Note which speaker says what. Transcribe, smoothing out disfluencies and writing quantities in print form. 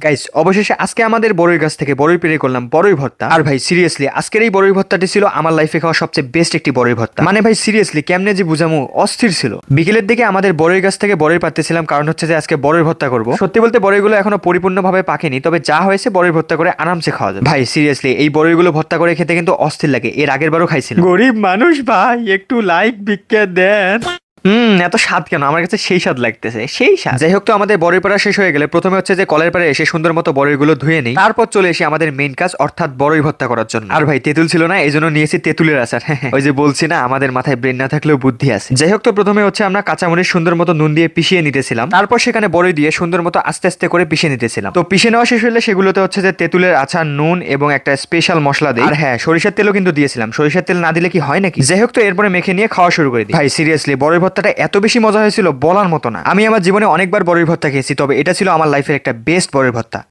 Speaker 1: Guys অবশেষে আজকে আমাদের বড়ই গাছ থেকে বড়ই পেরে করলাম বড়ই ভর্তা। আর ভাই সিরিয়াসলি আজকের এই বড়ই ভর্তাটি ছিল আমার লাইফে খাওয়া সবচেয়ে বেস্ট একটি বড়ই ভর্তা। মানে ভাই সিরিয়াসলি কেমনে যে বুঝামু, অস্থির ছিল। বিকেলের দিকে আমাদের বড়ই গাছ থেকে বড়ই পাড়তেছিলাম, কারণ হচ্ছে যে আজকে বড়ই ভর্তা করব। সত্যি বলতে বড়ইগুলো এখনো পরিপূর্ণভাবে পাকেনি, তবে যা হয়েছে বড়ই ভর্তা করে আরামসে খাওয়া যাবে। ভাই সিরিয়াসলি এই বড়ইগুলো ভর্তা করে খেতে কিন্তু অস্থির লাগে। এর আগের বারও খাইছিলাম। গরিব মানুষ ভাই, একটু লাইক ভিক্ষা দেন। এত স্বাদ কেন? আমার কাছে সেই স্বাদ লাগতেছে, সেই স্বাদ। যাই হোক, তো আমাদের বড়ই পাড়া শেষ হয়ে গেলে প্রথমে হচ্ছে যে কলের পাড়ে এসে সুন্দর মতো বড়ইগুলো ধুয়ে নেই, তারপর চলে এসে আমাদের মেইন কাজ অর্থাৎ বড়ই ভর্তা করার জন্য। আর ভাই তেঁতুল ছিল না, এই জন্য নিয়েছি তেঁতুলের আচার। ওই যে বলছি না, আমাদের মাথায় ব্রেন না থাকলেও বুদ্ধি আছে। যাই হোক, তো প্রথমে হচ্ছে আমরা কাঁচামরিচ সুন্দর মতো নুন দিয়ে পিষিয়ে নিতেছিলাম, তারপর সেখানে বড়ই দিয়ে সুন্দর মতো আস্তে আস্তে করে পিষে নিতেছিলাম। তো পিষে নেওয়া শেষ হলে সেগুলোতে হচ্ছে যে তেঁতুলের আচার, নুন এবং একটা স্পেশাল মশলা দিই। আর হ্যাঁ, সরিষার তেলও কিন্তু দিয়েছিলাম। সরিষার তেল না দিলে কি হয় নাকি? যাই হোক, তো এরপরে মেখে নিয়ে খাওয়া শুরু করে দিই। ভাই সিরিয়াসলি বড়ই ভর্তাটা এত বেশি মজা হয়েছিল বলার মতো না। আমি আমার জীবনে অনেকবার বড়ই ভর্তা খেয়েছি, তবে এটা ছিল আমার লাইফের একটা বেস্ট বড়ই ভর্তা।